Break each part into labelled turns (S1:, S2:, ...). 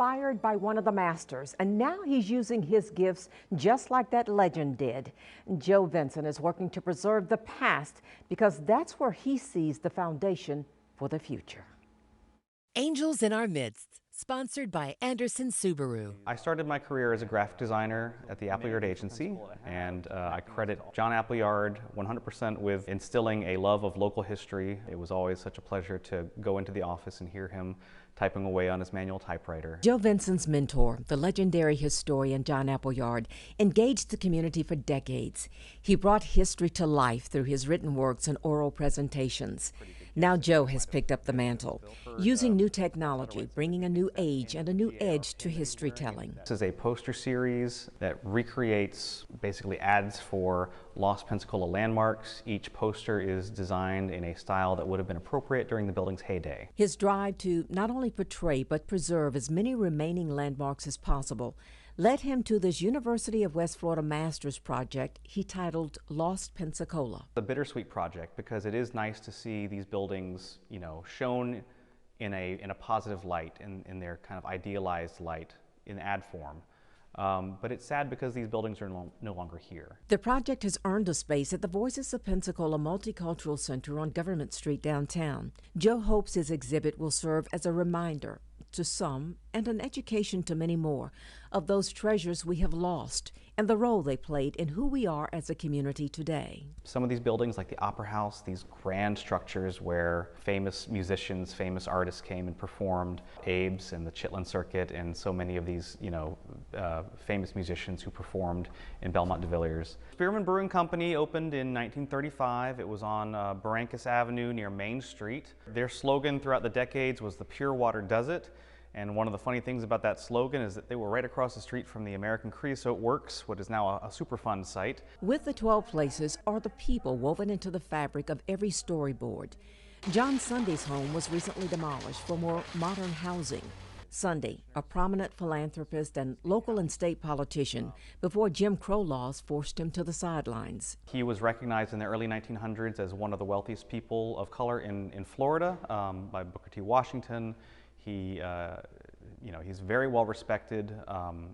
S1: inspired by one of the masters, and now he's using his gifts just like that legend did. Joe Vincent is working to preserve the past because that's where he sees the foundation for the future.
S2: Angels in Our Midst, sponsored by Anderson Subaru.
S3: I started my career as a graphic designer at the Appleyard Agency, and I credit John Appleyard 100% with instilling a love of local history. It was always such a pleasure to go into the office and hear him typing away on his manual typewriter.
S1: Joe Vincent's mentor, the legendary historian John Appleyard, engaged the community for decades. He brought history to life through his written works and oral presentations. Now Joe has picked up the mantle, using new technology, bringing a new age and a new edge to history telling.
S3: This is a poster series that recreates basically ads for lost Pensacola landmarks. Each poster is designed in a style that would have been appropriate during the building's heyday.
S1: His drive to not only portray but preserve as many remaining landmarks as possible led him to this University of West Florida Master's project he titled Lost Pensacola.
S3: The bittersweet project, because it is nice to see these buildings, shown in a positive light, in their kind of idealized light in ad form. But it's sad because these buildings are no longer here.
S1: The project has earned a space at the Voices of Pensacola Multicultural Center on Government Street downtown. Joe hopes his exhibit will serve as a reminder to some and an education to many more of those treasures we have lost and the role they played in who we are as a community today.
S3: Some of these buildings, like the Opera House, these grand structures where famous musicians, famous artists came and performed, Abe's and the Chitlin Circuit, and so many of these, famous musicians who performed in Belmont de Villiers. Spearman Brewing Company opened in 1935. It was on Barrancas Avenue near Main Street. Their slogan throughout the decades was "The pure water does it." And one of the funny things about that slogan is that they were right across the street from the American Creosote Works, what is now a Superfund site.
S1: With the 12 places are the people woven into the fabric of every storyboard. John Sunday's home was recently demolished for more modern housing. Sunday, a prominent philanthropist and local and state politician, before Jim Crow laws forced him to the sidelines.
S3: He was recognized in the early 1900s as one of the wealthiest people of color in Florida by Booker T. Washington. He's very well respected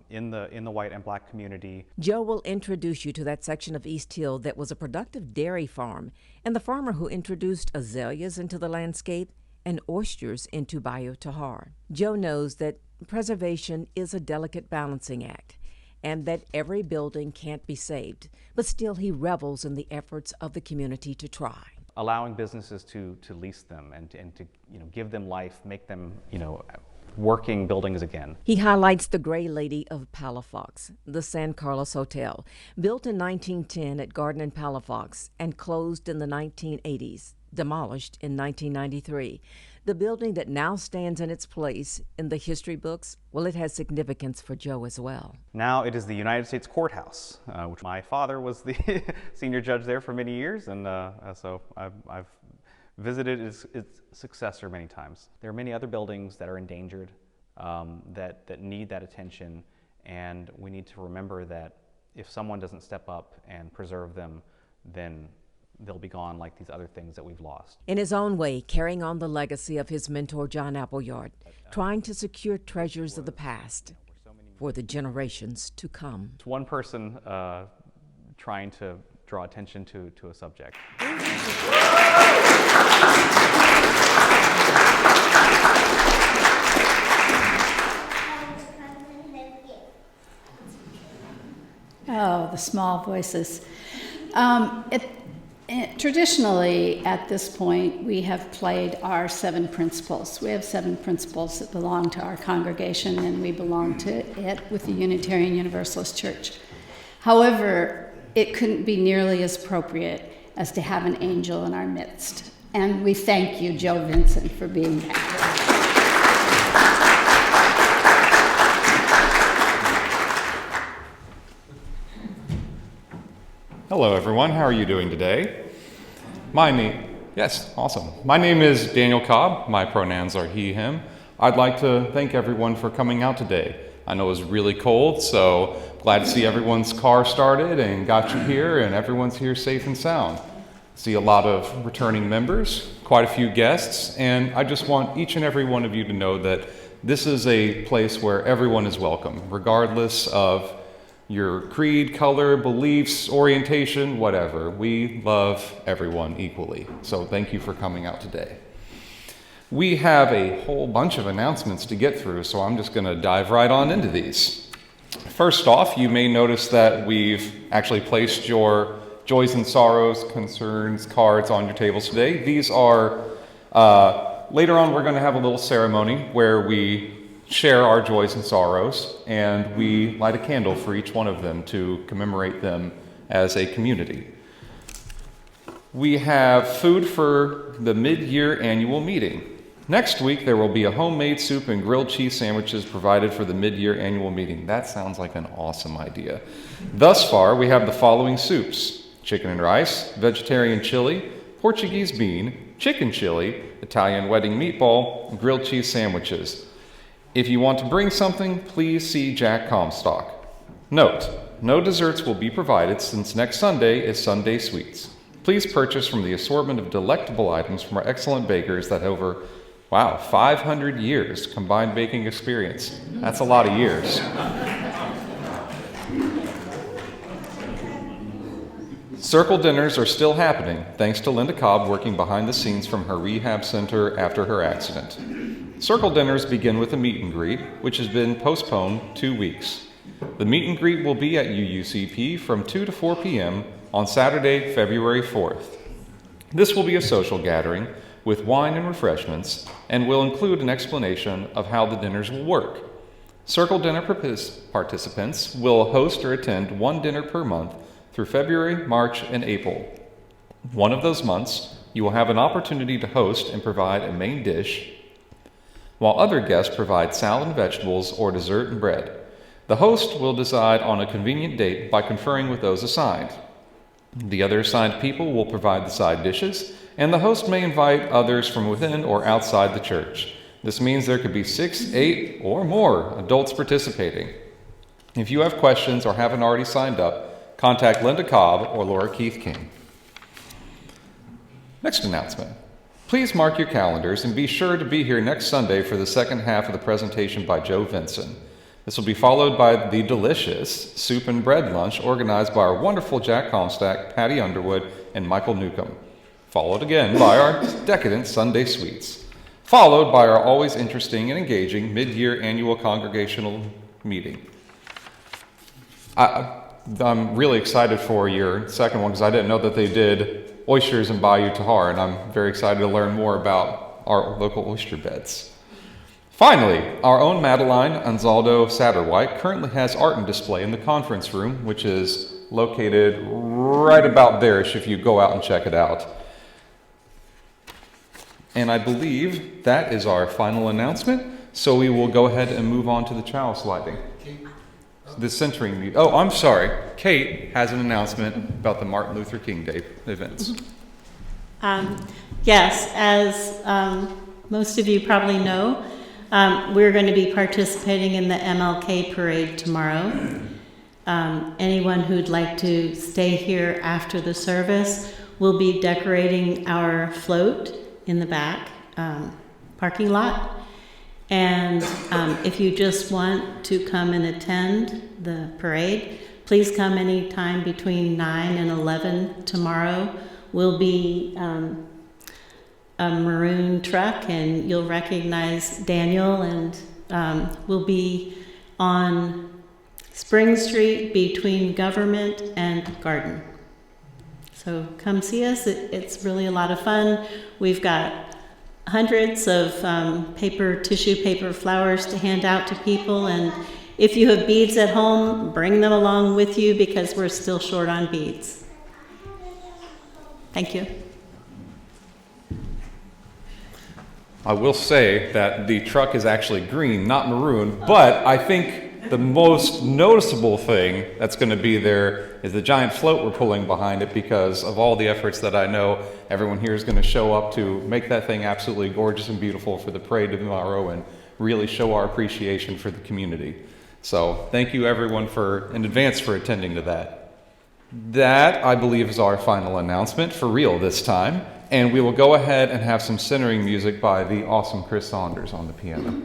S3: in the white and black community.
S1: Joe will introduce you to that section of East Hill that was a productive dairy farm, and the farmer who introduced azaleas into the landscape and oysters into Bayou Tahar. Joe knows that preservation is a delicate balancing act, and that every building can't be saved, but still he revels in the efforts of the community to try.
S3: Allowing businesses to lease them and to give them life, make them working buildings again.
S1: He highlights the Gray Lady of Palafox, the San Carlos Hotel, built in 1910 at Garden and Palafox and closed in the 1980s, demolished in 1993. The building that now stands in its place in the history books, well, it has significance for Joe as well.
S3: Now it is the United States Courthouse, which my father was the senior judge there for many years, and so I've visited its successor many times. There are many other buildings that are endangered, that need that attention, and we need to remember that if someone doesn't step up and preserve them, then they'll be gone like these other things that we've lost.
S1: In his own way, carrying on the legacy of his mentor, John Appleyard, trying to secure treasures of the past for the generations to come.
S3: It's one person trying to draw attention to a subject.
S4: Oh, the small voices. Traditionally, at this point, we have played our 7 principles. We have 7 principles that belong to our congregation, and we belong to it with the Unitarian Universalist Church. However, it couldn't be nearly as appropriate as to have an angel in our midst. And we thank you, Joe Vincent, for being here.
S5: Hello, everyone. How are you doing today? Yes, awesome. My name is Daniel Cobb. My pronouns are he, him. I'd like to thank everyone for coming out today. I know it was really cold, so glad to see everyone's car started and got you here, and everyone's here safe and sound. See a lot of returning members, quite a few guests, and I just want each and every one of you to know that This is a place where everyone is welcome, regardless of your creed, color, beliefs, orientation, whatever. We love everyone equally. So thank you for coming out today. We have a whole bunch of announcements to get through, so I'm just going to dive right on into these. First off, you may notice that we've actually placed your Joys and Sorrows, Concerns cards on your tables today. These are, later on we're going to have a little ceremony where we share our joys and sorrows, and we light a candle for each one of them to commemorate them as a community. We have food for the mid-year annual meeting. Next week, there will be a homemade soup and grilled cheese sandwiches provided for the mid-year annual meeting. That sounds like an awesome idea. Thus far, we have the following soups: chicken and rice, vegetarian chili, Portuguese bean, chicken chili, Italian wedding meatball, and grilled cheese sandwiches. If you want to bring something, please see Jack Comstock. Note, no desserts will be provided since next Sunday is Sunday Sweets. Please purchase from the assortment of delectable items from our excellent bakers that have over, 500 years combined baking experience. That's a lot of years. Circle dinners are still happening, thanks to Linda Cobb working behind the scenes from her rehab center after her accident. Circle dinners begin with a meet and greet, which has been postponed 2 weeks. The meet and greet will be at UUCP from 2 to 4 p.m. on Saturday, February 4th. This will be a social gathering with wine and refreshments and will include an explanation of how the dinners will work. Circle dinner participants will host or attend one dinner per month through February, March, and April. One of those months, you will have an opportunity to host and provide a main dish, while other guests provide salad and vegetables or dessert and bread. The host will decide on a convenient date by conferring with those assigned. The other assigned people will provide the side dishes, and the host may invite others from within or outside the church. This means there could be 6, 8, or more adults participating. If you have questions or haven't already signed up, contact Linda Cobb or Laura Keith King. Next announcement. Please mark your calendars and be sure to be here next Sunday for the second half of the presentation by Joe Vinson. This will be followed by the delicious soup and bread lunch organized by our wonderful Jack Comstock, Patty Underwood, and Michael Newcomb. Followed again by our decadent Sunday sweets. Followed by our always interesting and engaging mid-year annual congregational meeting. I'm really excited for your second one because I didn't know that they did oysters in Bayou Tahar, and I'm very excited to learn more about our local oyster beds. Finally, our own Madeline Anzaldo Satterwhite currently has art and display in the conference room, which is located right about there-ish if you go out and check it out. And I believe that is our final announcement, so we will go ahead and move on to the chalice lighting. The centering. Oh, I'm sorry. Kate has an announcement about the Martin Luther King Day events.
S6: Yes, as most of you probably know, we're going to be participating in the MLK parade tomorrow. Anyone who'd like to stay here after the service will be decorating our float in the back parking lot. And if you just want to come and attend the parade, please come anytime between 9 and 11 tomorrow. We'll be a maroon truck, and you'll recognize Daniel, and we'll be on Spring Street between Government and Garden. So come see us. It's really a lot of fun. We've got hundreds of tissue paper flowers to hand out to people, and if you have beads at home, bring them along with you because we're still short on beads. Thank you.
S5: I will say that the truck is actually green, not maroon, but I think the most noticeable thing that's going to be there is the giant float we're pulling behind it, because of all the efforts that I know everyone here is going to show up to make that thing absolutely gorgeous and beautiful for the parade tomorrow and really show our appreciation for the community. So thank you everyone in advance for attending to that. That, I believe, is our final announcement for real this time. And we will go ahead and have some centering music by the awesome Chris Saunders on the piano.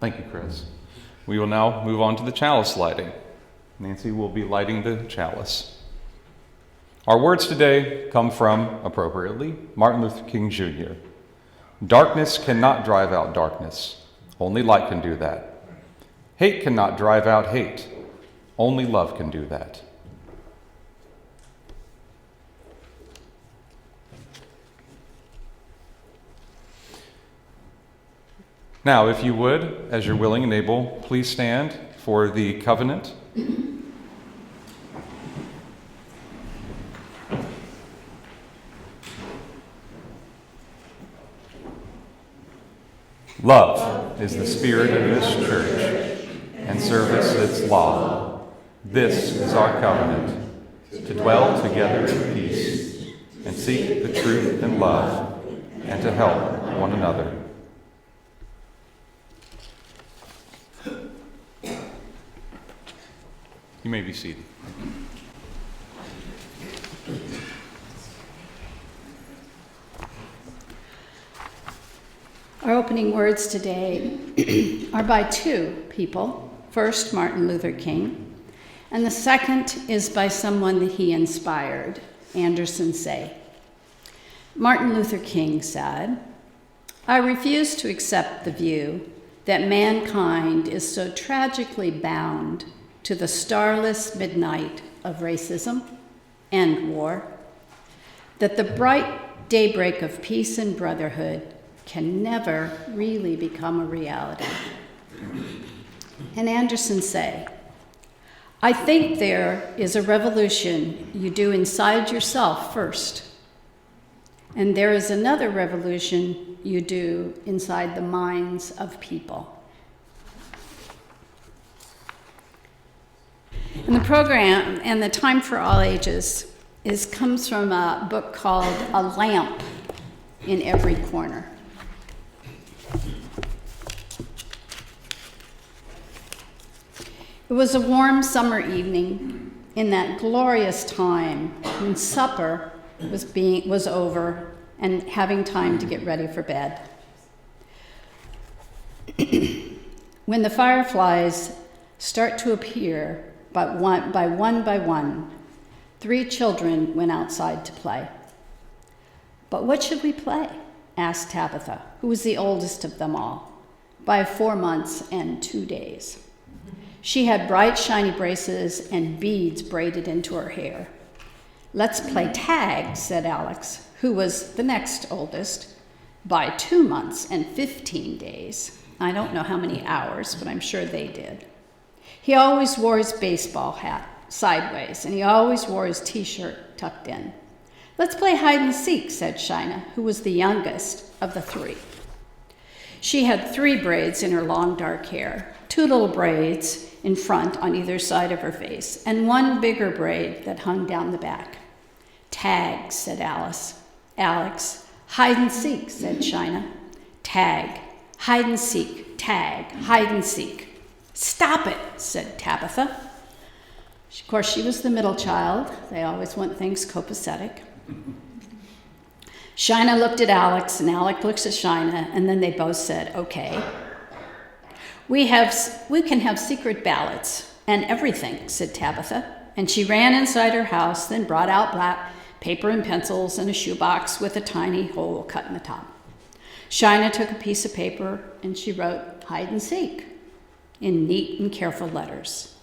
S5: Thank you, Chris. We will now move on to the chalice lighting. Nancy will be lighting the chalice. Our words today come from, appropriately, Martin Luther King Jr. Darkness cannot drive out darkness. Only light can do that. Hate cannot drive out hate. Only love can do that. Now, if you would, as you're willing and able, please stand for the covenant. Love is the spirit of this church, and service its law. This is our covenant, to dwell together in peace, and seek the truth in love, and to help one another. You may be seated.
S4: Our opening words today are by two people. First, Martin Luther King, and the second is by someone that he inspired, Anderson Say. Martin Luther King said, "I refuse to accept the view that mankind is so tragically bound to the starless midnight of racism and war, that the bright daybreak of peace and brotherhood can never really become a reality." And Anderson Say, "I think there is a revolution you do inside yourself first, and there is another revolution you do inside the minds of people." And the program and the Time for All Ages comes from a book called A Lamp in Every Corner. It was a warm summer evening in that glorious time when supper was over and having time to get ready for bed. When the fireflies start to appear by one, 3 children went outside to play. "But what should we play?" asked Tabitha, who was the oldest of them all, by 4 months and 2 days. She had bright, shiny braces and beads braided into her hair. "Let's play tag," said Alex, who was the next oldest, by 2 months and 15 days. I don't know how many hours, but I'm sure they did. He always wore his baseball hat sideways, and he always wore his t-shirt tucked in. "Let's play hide and seek," said Shina, who was the youngest of the 3. She had 3 braids in her long dark hair, 2 little braids in front on either side of her face, and 1 bigger braid that hung down the back. "Tag," said Alex. "Hide and seek," said Shina. "Tag, hide and seek, tag, hide and seek." "Stop it," said Tabitha. Of course, she was the middle child. They always want things copacetic. Shina looked at Alex, and Alex looked at Shina, and then they both said, "Okay." We can have secret ballots and everything," said Tabitha, and she ran inside her house, then brought out black paper and pencils and a shoebox with a tiny hole cut in the top. Shina took a piece of paper and she wrote "hide and seek" in neat and careful letters.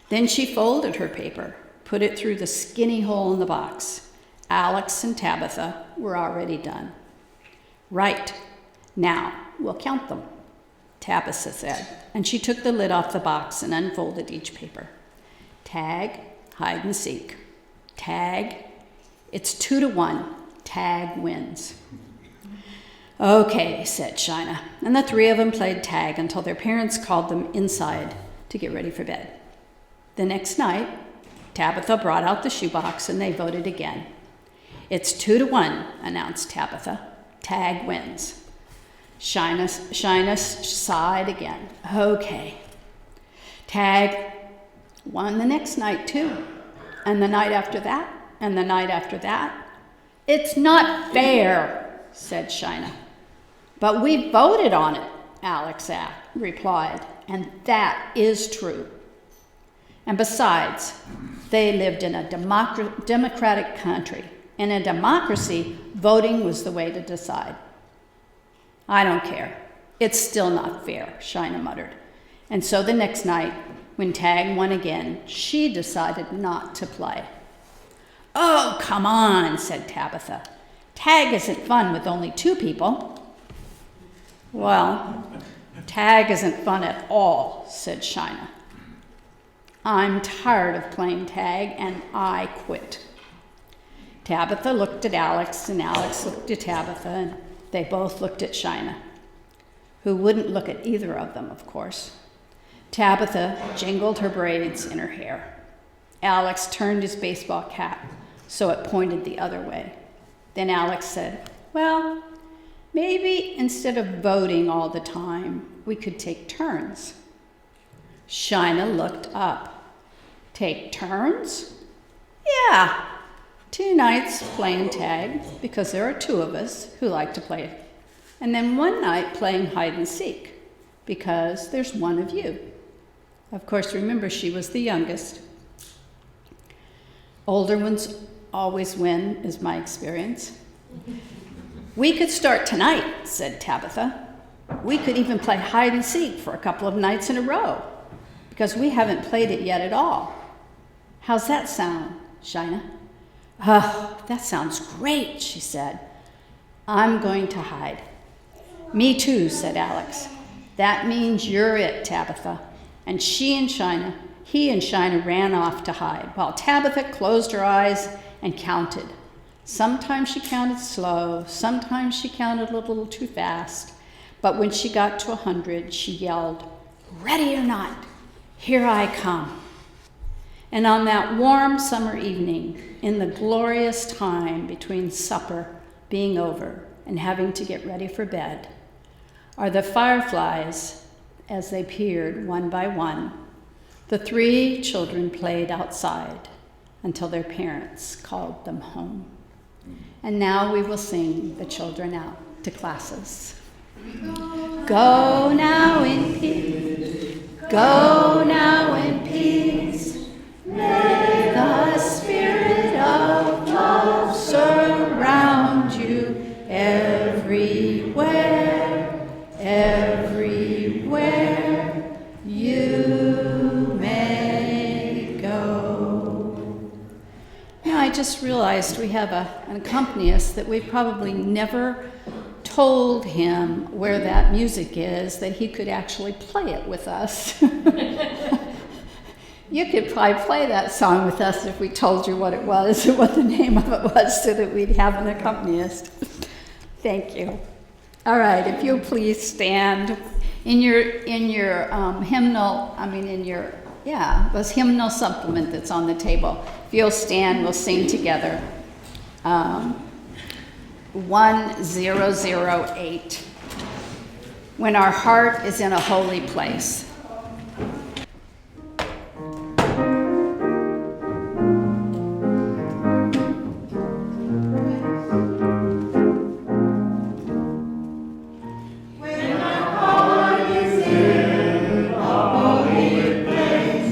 S4: Then she folded her paper, put it through the skinny hole in the box. Alex and Tabitha were already done. "Right, now we'll count them." Tabitha said, and she took the lid off the box and unfolded each paper. Tag, hide and seek. Tag, it's 2-1. Tag wins. Okay, said Shina, and the three of them played tag until their parents called them inside to get ready for bed. The next night, Tabitha brought out the shoebox and they voted again. It's 2-1, announced Tabitha. Tag wins. Shina sighed again. Okay. Tag won the next night too, and the night after that, and the night after that. It's not fair, said Shina. But we voted on it, Alex replied, and that is true. And besides, they lived in a democratic country. In a democracy, voting was the way to decide. I don't care. It's still not fair, Shina muttered. And so the next night, when Tag won again, she decided not to play. Oh, come on, said Tabitha. Tag isn't fun with only 2 people. Well, tag isn't fun at all, said Shina. I'm tired of playing tag, and I quit. Tabitha looked at Alex, and Alex looked at Tabitha, and they both looked at Shina, who wouldn't look at either of them, of course. Tabitha jingled her braids in her hair. Alex turned his baseball cap so it pointed the other way. Then Alex said, well, maybe instead of voting all the time, we could take turns. Shina looked up. Take turns? Yeah, 2 nights playing tag, because there are 2 of us who like to play. And then 1 night playing hide and seek, because there's 1 of you. Of course, remember, she was the youngest. Older ones always win, is my experience. We could start tonight, said Tabitha. We could even play hide and seek for a couple of nights in a row, because we haven't played it yet at all. How's that sound, Shina? Oh, that sounds great, she said. I'm going to hide. Me too, said Alex. That means you're it, Tabitha. And he and Shina ran off to hide, while Tabitha closed her eyes and counted. Sometimes she counted slow, sometimes she counted a little too fast, but when she got to 100, she yelled, ready or not, here I come. And on that warm summer evening, in the glorious time between supper being over and having to get ready for bed, are the fireflies as they peered 1 by 1. The 3 children played outside until their parents called them home. And now we will sing the children out to classes. Go now in peace, go now in peace. May the spirit of love surround you everywhere, everywhere you may go. Now I just realized we have an accompanist that we've probably never told him where that music is, that he could actually play it with us. You could probably play that song with us if we told you what it was, what the name of it was, so that we'd have an accompanist. Thank you. All right, if you'll please stand in your hymnal. This hymnal supplement that's on the table. If you'll stand, we'll sing together. 1008. When our heart is in a holy place.
S7: When our heart is in a holy place.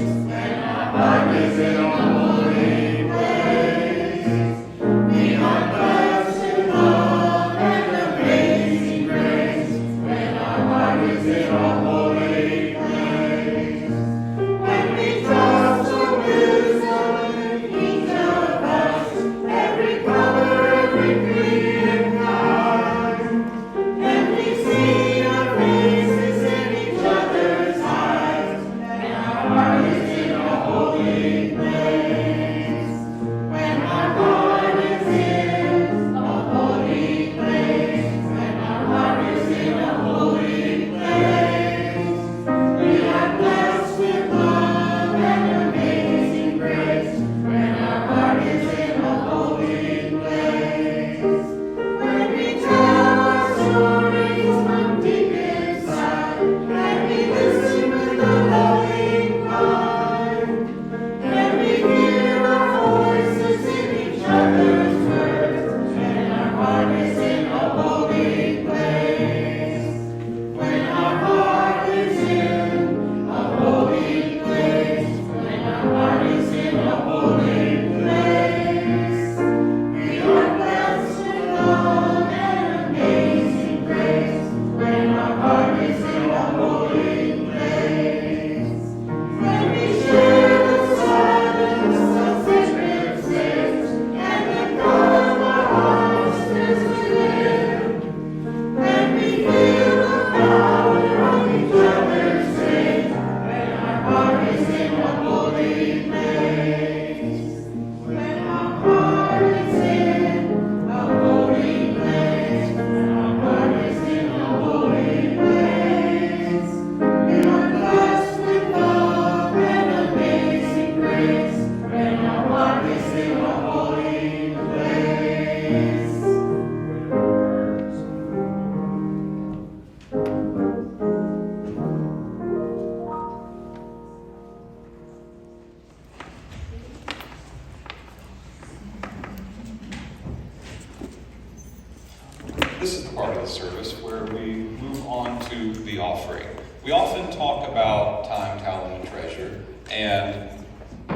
S5: And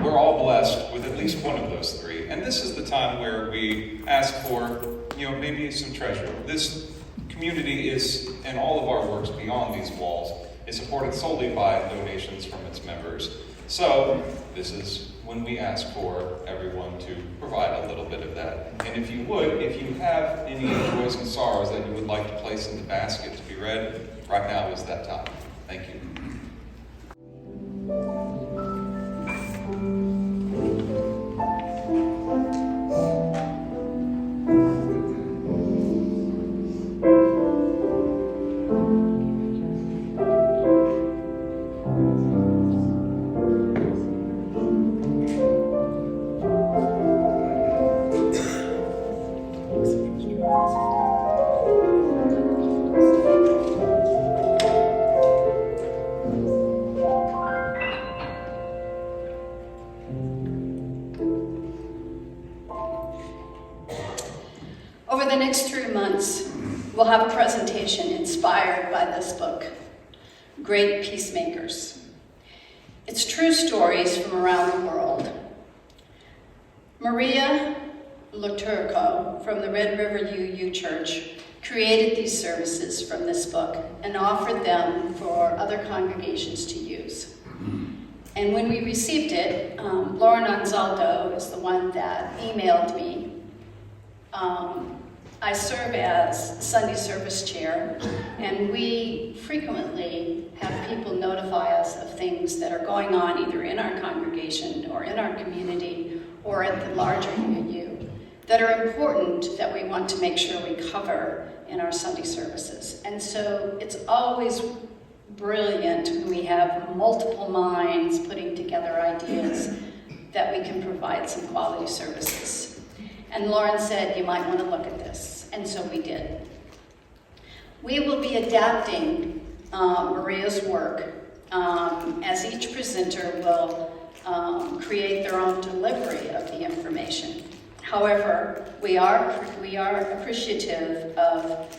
S5: we're all blessed with at least one of those three. And this is the time where we ask for, maybe some treasure. This community is, and all of our works beyond these walls, is supported solely by donations from its members. So this is when we ask for everyone to provide a little bit of that. And if you have any joys and sorrows that you would like to place in the basket to be read, right now is that time. Thank you.
S4: Over the next 3 months, we'll have a presentation inspired by this book, Great Peacemakers. It's true stories from around the world. Marla Loturco from the Red River UU Church created these services from this book and offered them for other congregations to use. And when we received it, Lauren Anzaldo is the one that emailed me. I serve as Sunday service chair, and we frequently have people notify us of things that are going on either in our congregation or in our community or at the larger UU that are important that we want to make sure we cover in our Sunday services. And so it's always brilliant when we have multiple minds putting together ideas that we can provide some quality services. And Lauren said, you might want to look at this. And so we did. We will be adapting Maria's work as each presenter will create their own delivery of the information. However, we are appreciative of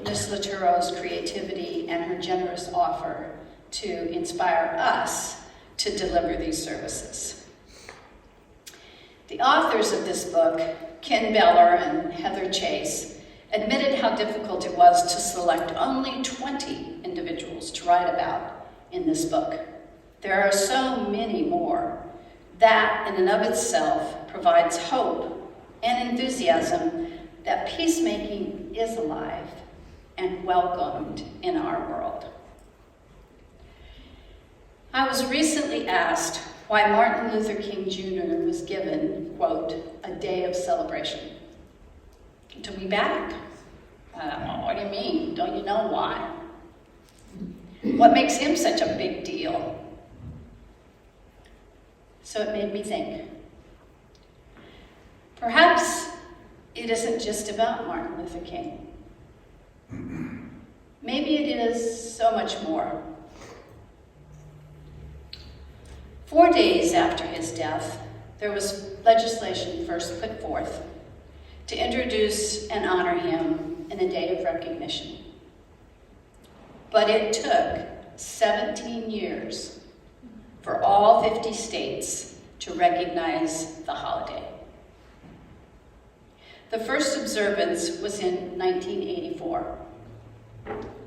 S4: Ms. Loturco's creativity and her generous offer to inspire us to deliver these services. The authors of this book, Ken Beller and Heather Chase, admitted how difficult it was to select only 20 individuals to write about in this book. There are so many more. That, in and of itself, provides hope and enthusiasm that peacemaking is alive and welcomed in our world. I was recently asked why Martin Luther King Jr. was given, quote, a day of celebration. To be back? What do you mean? Don't you know why? What makes him such a big deal? So it made me think. Perhaps it isn't just about Martin Luther King. Maybe it is so much more. 4 days after his death, there was legislation first put forth to introduce and honor him in a day of recognition. But it took 17 years for all 50 states to recognize the holiday. The first observance was in 1984.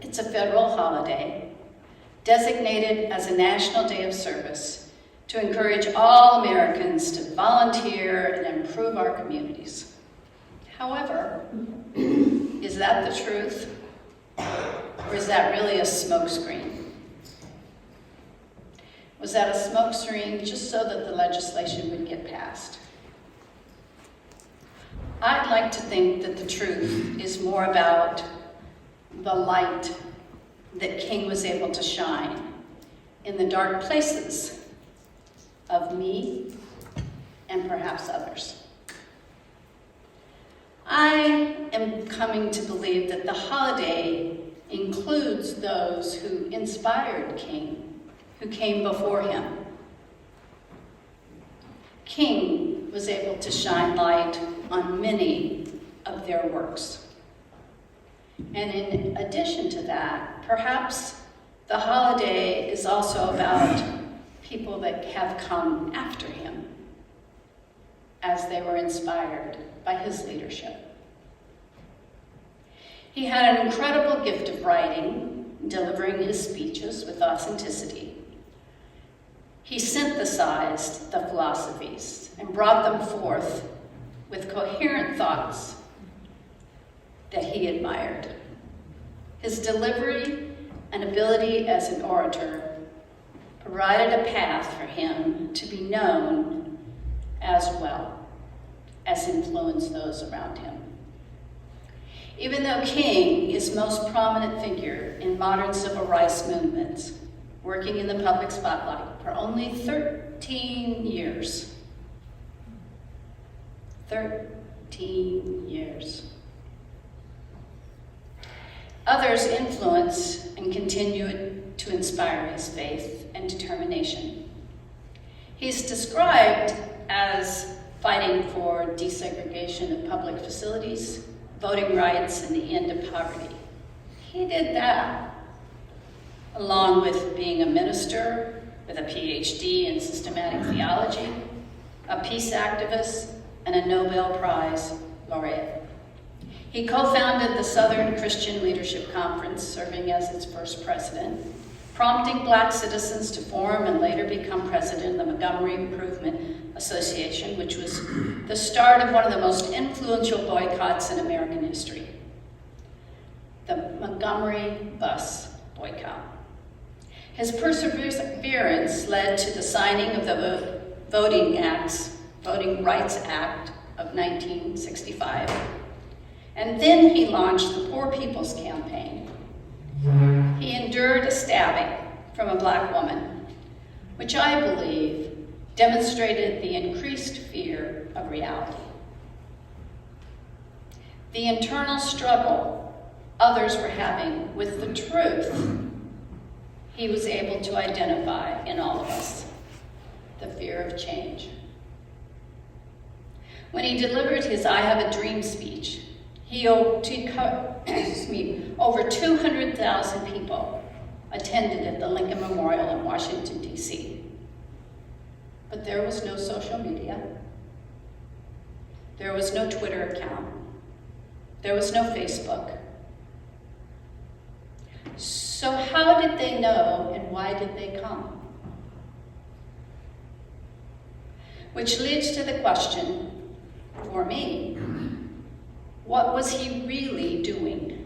S4: It's a federal holiday designated as a national day of service to encourage all Americans to volunteer and improve our communities. However, is that the truth? Or is that really a smokescreen? Was that a smokescreen just so that the legislation would get passed? I'd like to think that the truth is more about the light that King was able to shine in the dark places of me and perhaps others. I am coming to believe that the holiday includes those who inspired King, who came before him. King was able to shine light on many of their works. And in addition to that, perhaps the holiday is also about people that have come after him as they were inspired by his leadership. He had an incredible gift of writing, delivering his speeches with authenticity. He synthesized the philosophies and brought them forth with coherent thoughts that he admired. His delivery and ability as an orator provided a path for him to be known as well as influence those around him. Even though King is most prominent figure in modern civil rights movements, working in the public spotlight for only 13 years. 13 years. Others influence and continue to inspire his faith and determination. He's described as fighting for desegregation of public facilities, voting rights, and the end of poverty. He did that, along with being a minister with a PhD in systematic theology, a peace activist, and a Nobel Prize laureate. He co-founded the Southern Christian Leadership Conference, serving as its first president, prompting Black citizens to form and later become president of the Montgomery Improvement Association, which was the start of one of the most influential boycotts in American history, the Montgomery bus boycott. His perseverance led to the signing of the Voting Rights Act of 1965. And then he launched the Poor People's Campaign. He endured a stabbing from a Black woman, which I believe demonstrated the increased fear of reality. The internal struggle others were having with the truth he was able to identify in all of us, the fear of change. When he delivered his I Have a Dream speech, over 200,000 people attended at the Lincoln Memorial in Washington, D.C. But there was no social media. There was no Twitter account. There was no Facebook. So how did they know, and why did they come? Which leads to the question, for me, what was he really doing?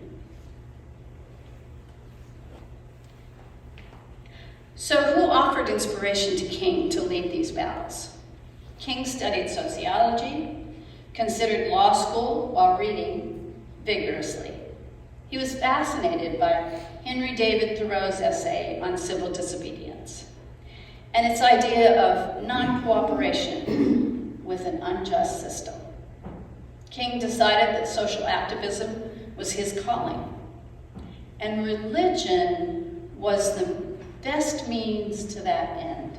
S4: So who offered inspiration to King to lead these battles? King studied sociology, considered law school while reading vigorously. He was fascinated by Henry David Thoreau's essay on civil disobedience and its idea of non-cooperation with an unjust system. King decided that social activism was his calling, and religion was the best means to that end.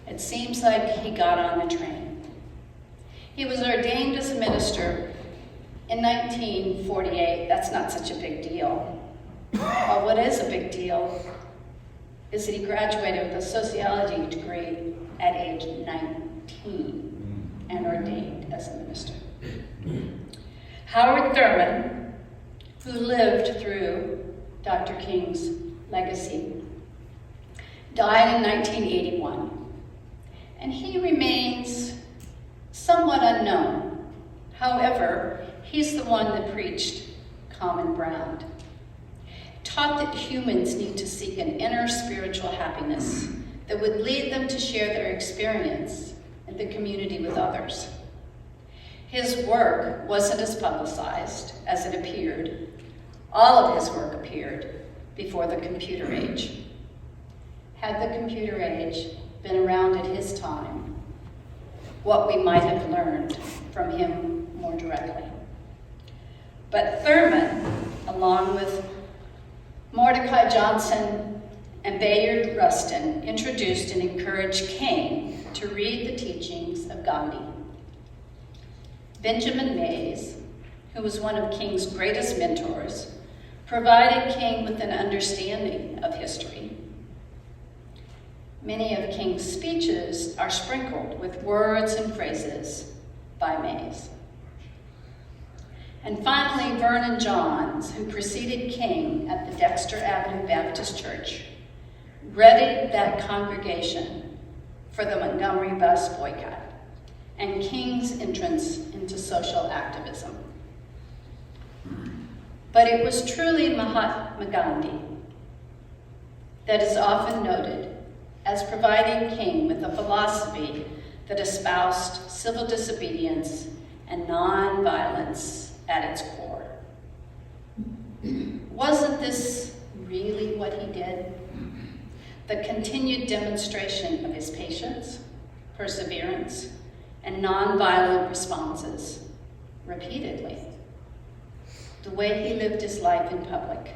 S4: It seems like he got on the train. He was ordained as a minister in 1948. That's not such a big deal. But what is a big deal is that he graduated with a sociology degree at age 19 and ordained as a minister. Howard Thurman, who lived through Dr. King's legacy, died in 1981, and he remains somewhat unknown. However, he's the one that preached common ground, taught that humans need to seek an inner spiritual happiness that would lead them to share their experience in the community with others. His work wasn't as publicized as it appeared. All of his work appeared before the computer age. Had the computer age been around at his time, what we might have learned from him more directly. But Thurman, along with Mordecai Johnson and Bayard Rustin, introduced and encouraged King to read the teachings of Gandhi. Benjamin Mays, who was one of King's greatest mentors, provided King with an understanding of history. Many of King's speeches are sprinkled with words and phrases by Mays. And finally, Vernon Johns, who preceded King at the Dexter Avenue Baptist Church, readied that congregation for the Montgomery bus boycott and King's entrance into social activism. But it was truly Mahatma Gandhi that is often noted as providing King with a philosophy that espoused civil disobedience and nonviolence at its core. Wasn't this really what he did? The continued demonstration of his patience, perseverance, and nonviolent responses repeatedly. The way he lived his life in public.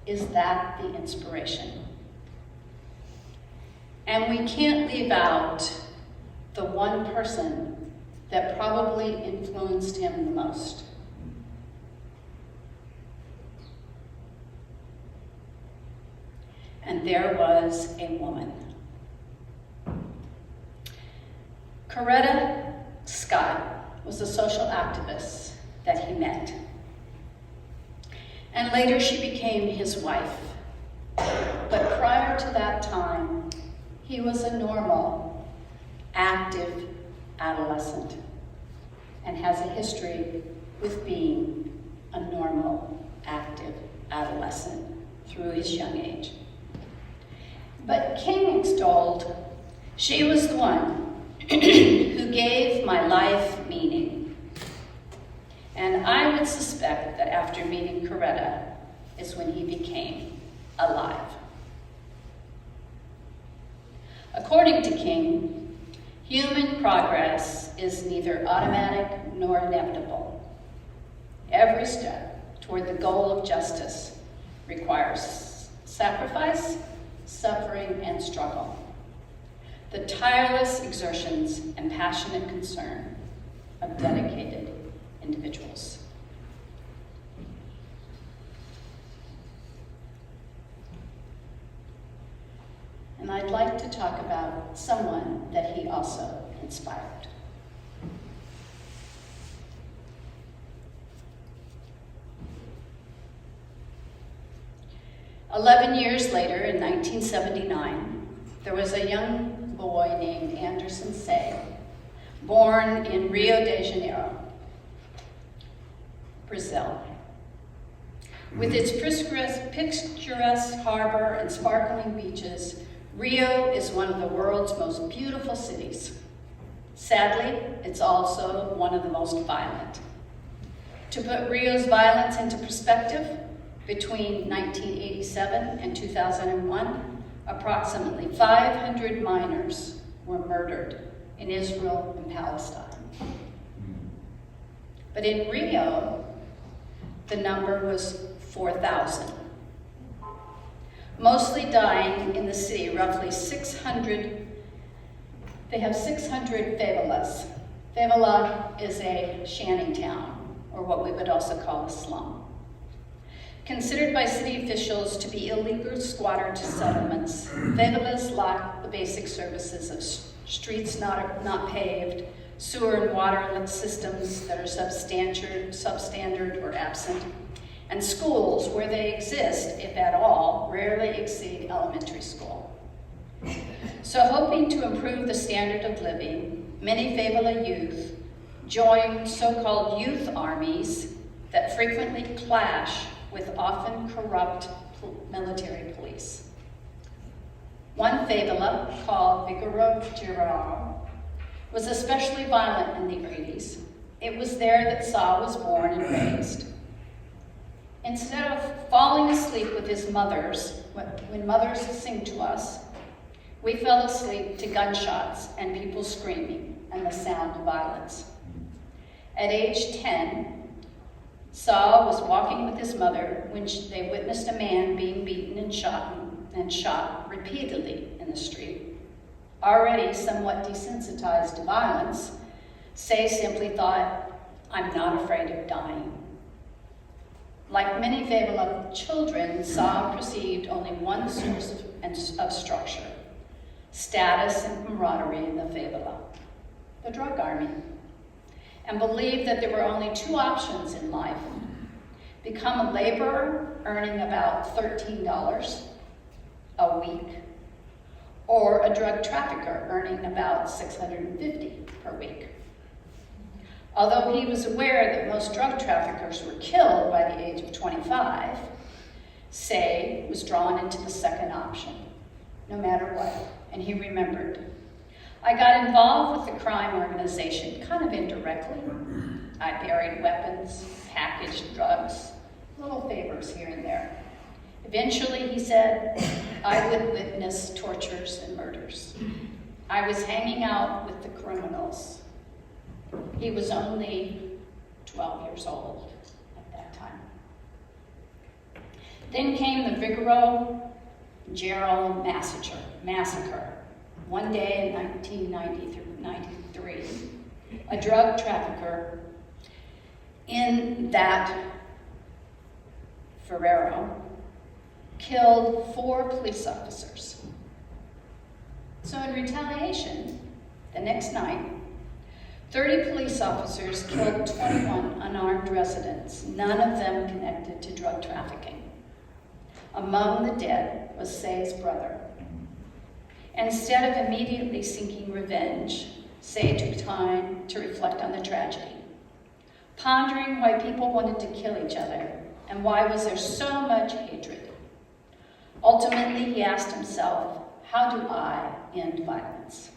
S4: Is that the inspiration? And we can't leave out the one person that probably influenced him the most. And there was a woman. Coretta Scott was a social activist that he met. And later she became his wife. But prior to that time, he was a normal, active adolescent and has a history with being a normal, active adolescent through his young age. But King extolled, she was the one who gave my life meaning. And I would suspect that after meeting Coretta is when he became alive. According to King, human progress is neither automatic nor inevitable. Every step toward the goal of justice requires sacrifice, suffering, and struggle. The tireless exertions and passionate concern of dedicated individuals. And I'd like to talk about someone that he also inspired. "11 years later, in 1979, there was a young boy named Anderson Say, born in Rio de Janeiro, Brazil. With its picturesque harbor and sparkling beaches, Rio is one of the world's most beautiful cities. Sadly, it's also one of the most violent. To put Rio's violence into perspective, between 1987 and 2001, approximately 500 minors were murdered in Israel and Palestine. But in Rio, the number was 4,000. Mostly dying in the city, roughly 600. They have 600 favelas. Favela is a shanty town, or what we would also call a slum. Considered by city officials to be illegal squatter settlements, favelas lack the basic services of streets not paved, sewer and water systems that are substandard or absent, and schools, where they exist, if at all, rarely exceed elementary school. So hoping to improve the standard of living, many favela youth join so-called youth armies that frequently clash with often corrupt military police. One favela, called Figueroa Geral, was especially violent in the 80s. It was there that Saw was born and raised. Instead of falling asleep with his mothers, when mothers sing to us, we fell asleep to gunshots and people screaming and the sound of violence. At age 10, Saw was walking with his mother when they witnessed a man being beaten and shot repeatedly in the street. Already somewhat desensitized to violence, Say simply thought, "I'm not afraid of dying." like many favela children, saw and perceived only one source of structure, status and camaraderie in the favela, the drug army, and believed that there were only two options in life: become a laborer earning about $13 a week, or a drug trafficker earning about $650 per week. Although he was aware that most drug traffickers were killed by the age of 25, Say was drawn into the second option, no matter what, and he remembered. I got involved with the crime organization kind of indirectly. I buried weapons, packaged drugs, little favors here and there. Eventually, he said, I would witness tortures and murders. I was hanging out with the criminals. He was only 12 years old at that time. Then came the Figueroa-Gerald massacre. One day in 1993, a drug trafficker in that Ferrero killed 4 police officers. So in retaliation, the next night, 30 police officers killed 21 unarmed residents, none of them connected to drug trafficking. Among the dead was Say's brother. Instead of immediately seeking revenge, Say took time to reflect on the tragedy, pondering why people wanted to kill each other and why was there so much hatred. Ultimately, he asked himself, how do I end violence?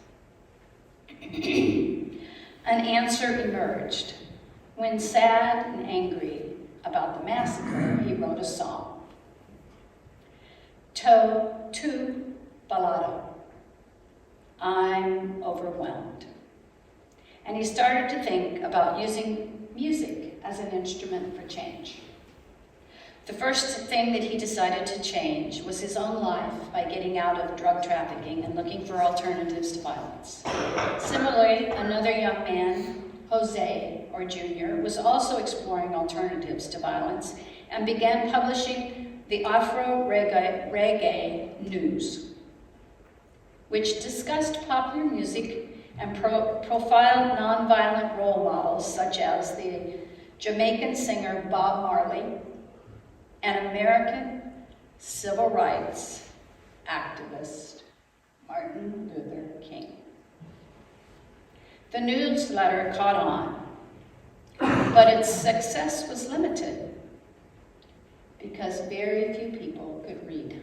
S4: An answer emerged. When sad and angry about the massacre, he wrote a song. Tu Balado. I'm overwhelmed. And he started to think about using music as an instrument for change. The first thing that he decided to change was his own life by getting out of drug trafficking and looking for alternatives to violence. Similarly, another young man, Jose, or Junior, was also exploring alternatives to violence and began publishing the Afro-Reggae News, which discussed popular music and profiled nonviolent role models such as the Jamaican singer Bob Marley and American civil rights activist Martin Luther King. The newsletter caught on, but its success was limited because very few people could read.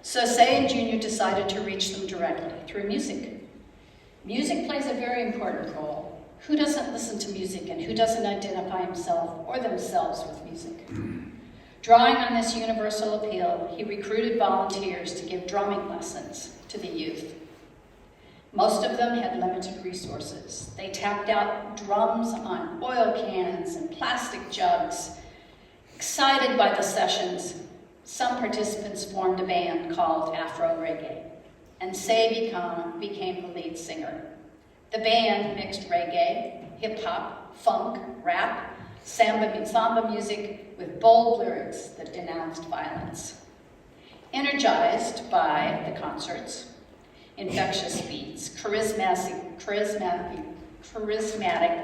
S4: So Say and Junior decided to reach them directly through music. Music plays a very important role. Who doesn't listen to music and who doesn't identify himself or themselves with music? Drawing on this universal appeal, he recruited volunteers to give drumming lessons to the youth. Most of them had limited resources. They tapped out drums on oil cans and plastic jugs. Excited by the sessions, some participants formed a band called Afro-Reggae, and Say became the lead singer. The band mixed reggae, hip-hop, funk, rap, samba music with bold lyrics that denounced violence. Energized by the concerts, infectious beats, charismatic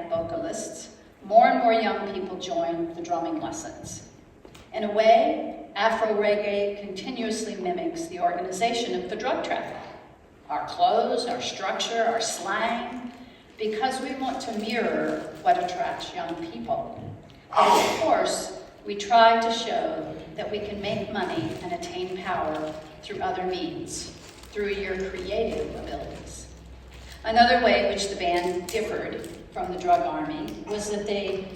S4: vocalists, more and more young people joined the drumming lessons. In a way, Afro-Reggae continuously mimics the organization of the drug traffic. Our clothes, our structure, our slang, because we want to mirror what attracts young people. And of course, we try to show that we can make money and attain power through other means, through your creative abilities. Another way which the band differed from the drug army was that they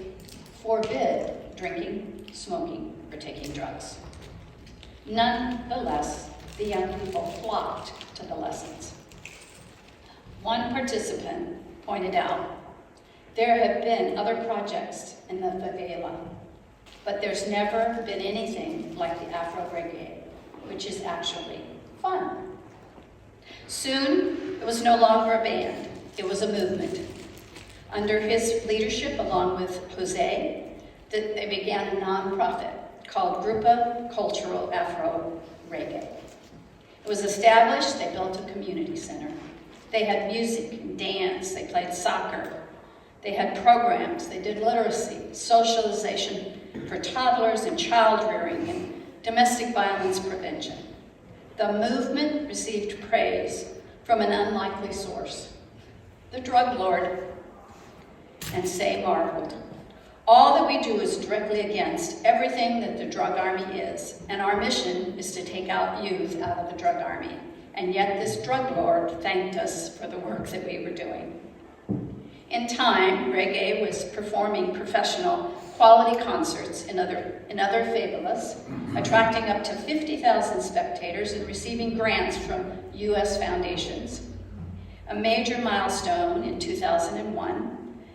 S4: forbid drinking, smoking, or taking drugs. Nonetheless, the young people flocked to the lessons. One participant pointed out, there have been other projects in the favela, but there's never been anything like the Afro-Reggae, which is actually fun. Soon, it was no longer a band, it was a movement. Under his leadership, along with Jose, that they began a nonprofit called Grupa Cultural Afro Reggae. It was established, they built a community center. They had music and dance, they played soccer. They had programs, they did literacy, socialization for toddlers and child rearing and domestic violence prevention. The movement received praise from an unlikely source, the drug lord, and Say marveled. All that we do is directly against everything that the drug army is, and our mission is to take out youth out of the drug army. And yet this drug lord thanked us for the work that we were doing. In time, reggae was performing professional quality concerts in other favelas, attracting up to 50,000 spectators and receiving grants from U.S. foundations. A major milestone in 2001,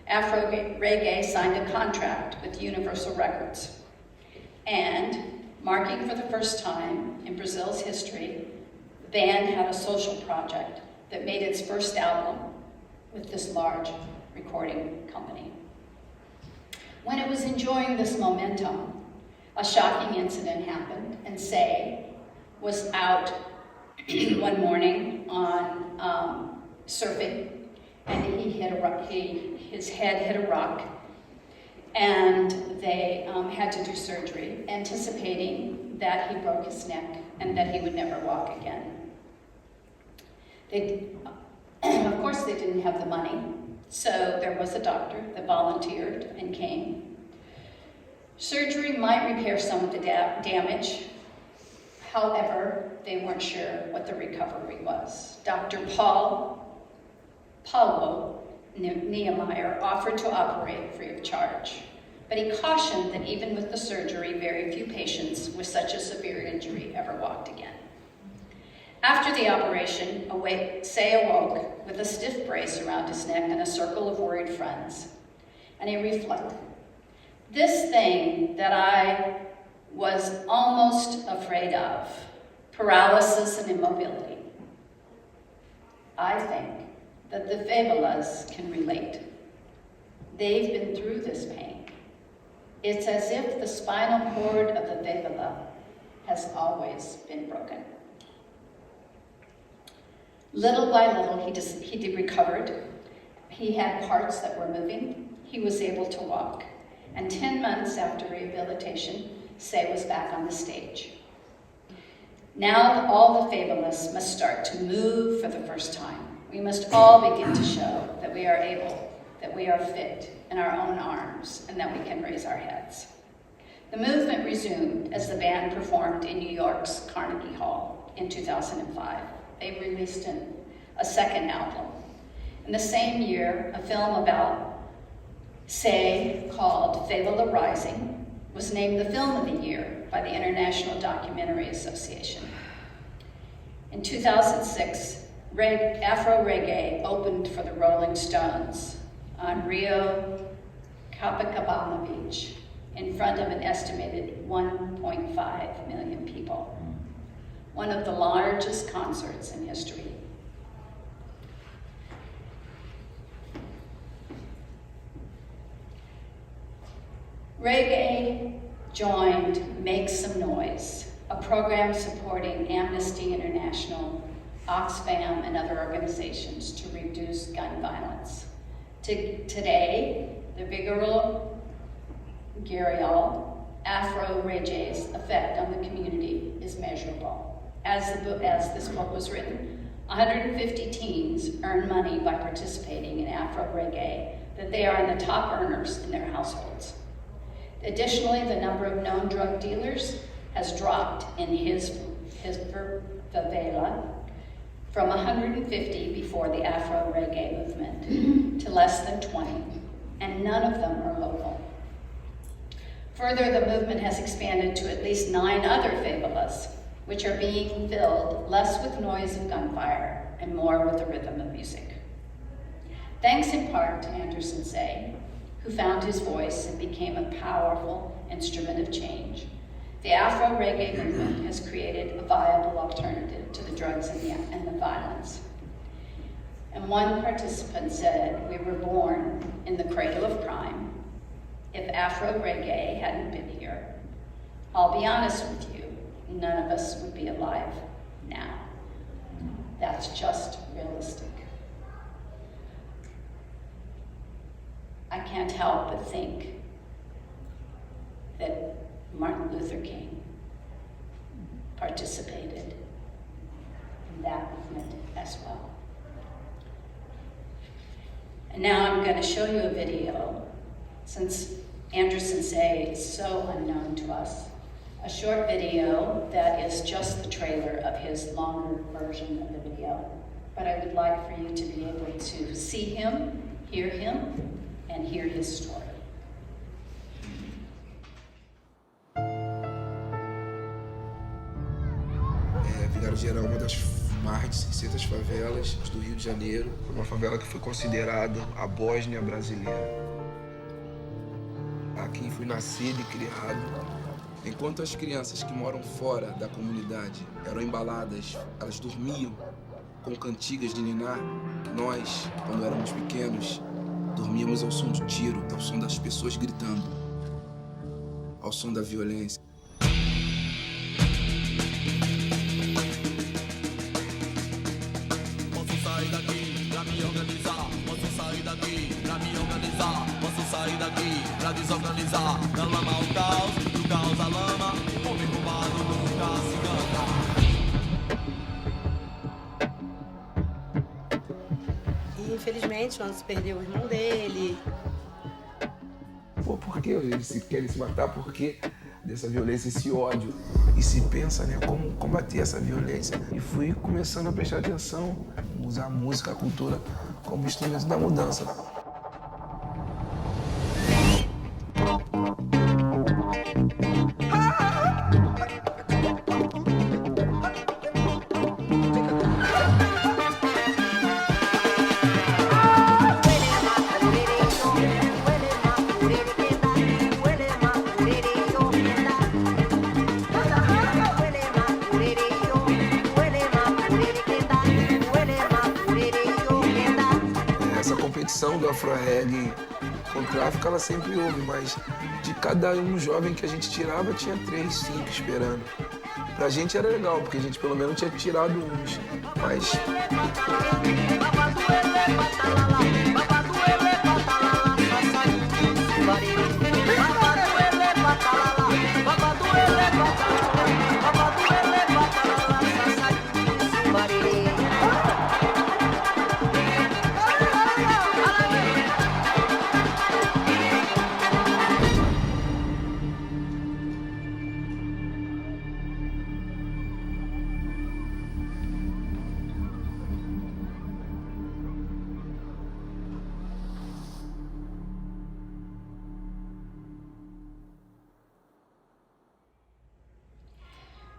S4: Afro Reggae signed a contract with Universal Records. And, marking for the first time in Brazil's history, the band had a social project that made its first album with this large recording company. When it was enjoying this momentum, a shocking incident happened, and Say was out one morning on surfing, and his head hit a rock, and they had to do surgery, anticipating that he broke his neck and that he would never walk again. Of course, they didn't have the money, so there was a doctor that volunteered and came. Surgery might repair some of the damage. However, they weren't sure what the recovery was. Dr. Paulo Niemeyer offered to operate free of charge, but he cautioned that even with the surgery, very few patients with such a severe injury ever walked again. After the operation, Say awoke with a stiff brace around his neck and a circle of worried friends. And he reflected, this thing that I was almost afraid of, paralysis and immobility. I think that the favelas can relate. They've been through this pain. It's as if the spinal cord of the favela has always been broken. Little by little, he recovered. He had parts that were moving. He was able to walk. And 10 months after rehabilitation, Say was back on the stage. Now all the favelas must start to move for the first time. We must all begin to show that we are able, that we are fit in our own arms, and that we can raise our heads. The movement resumed as the band performed in New York's Carnegie Hall in 2005. They released a second album. In the same year, a film about Say called Favela Rising was named the Film of the Year by the International Documentary Association. In 2006, Afro Reggae opened for the Rolling Stones on Rio Copacabana Beach in front of an estimated 1.5 million people. One of the largest concerts in history. Reggae joined Make Some Noise, a program supporting Amnesty International, Oxfam, and other organizations to reduce gun violence. Today, the Vigorolo Garial Afro Reggae's effect on the community is measurable. As this book was written, 150 teens earn money by participating in Afro Reggae, that they are in the top earners in their households. Additionally, the number of known drug dealers has dropped in his favela from 150 before the Afro Reggae movement to less than 20, and none of them are local. Further, the movement has expanded to at least 9 other favelas, which are being filled less with noise of gunfire and more with the rhythm of music. Thanks in part to Anderson Say, who found his voice and became a powerful instrument of change, the Afro Reggae movement has created a viable alternative to the drugs and the violence. And one participant said, we were born in the cradle of crime, if Afro reggae hadn't been here, I'll be honest with you, none of us would be alive now. That's just realistic. I can't help but think that Martin Luther King participated in that movement as well. And now I'm going to show you a video, since Anderson Say is so unknown to us, a short video that is just the trailer of his longer version of the video. But I would like for you to be able to see him, and hear his story.
S7: Vigário Geral é uma das mais de 600 favelas do Rio de Janeiro. Uma favela que foi considerada a Bósnia brasileira. Aqui fui nascido e criado. Enquanto as crianças que moram fora da comunidade eram embaladas, elas dormiam com cantigas de niná, que nós, quando éramos pequenos, dormíamos ao som de tiro, ao som das pessoas gritando, ao som da violência.
S8: Posso sair daqui pra me organizar, posso sair daqui pra me organizar, posso sair daqui pra desorganizar, da lama ao caos, do caos à lama, o homem roubado nunca se canta.
S9: E infelizmente o Anderson perdeu o irmão dele.
S7: Pô, por que eles querem se matar? Por que dessa violência, esse ódio? E se pensa, né, como combater essa violência? E fui começando a prestar atenção, usar a música, a cultura como instrumento da mudança. Do afro-reggae com tráfico, ela sempre houve, mas de cada um jovem que a gente tirava, tinha 3, 5 esperando. Pra gente era legal, porque a gente pelo menos tinha tirado uns, mas...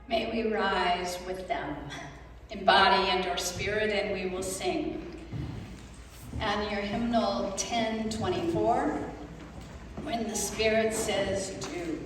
S4: May we rise with them, in body and our spirit, and we will sing. And your hymnal 1024, when the Spirit says do.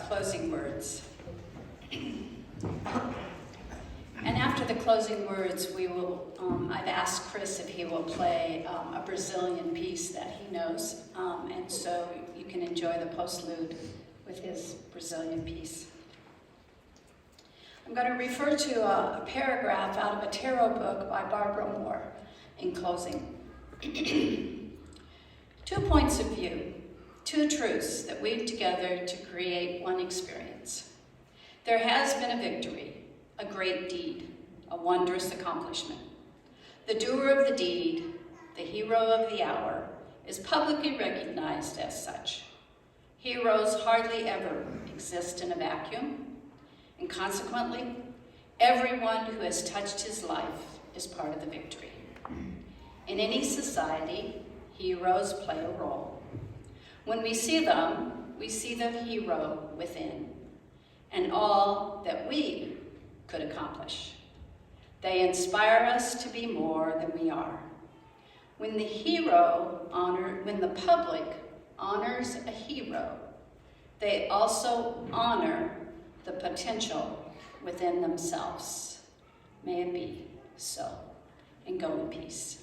S4: closing words. And after the closing words, we will, I've asked Chris if he will play a Brazilian piece that he knows, and so you can enjoy the postlude with his Brazilian piece. I'm going to refer to a paragraph out of a tarot book by Barbara Moore in closing. 2 points of view, 2 truths that weave together to create one experience. There has been a victory, a great deed, a wondrous accomplishment. The doer of the deed, the hero of the hour, is publicly recognized as such. Heroes hardly ever exist in a vacuum, and consequently, everyone who has touched his life is part of the victory. In any society, heroes play a role. When we see them, we see the hero within, and all that we could accomplish. They inspire us to be more than we are. When the public honors a hero, they also honor the potential within themselves. May it be so, and go in peace.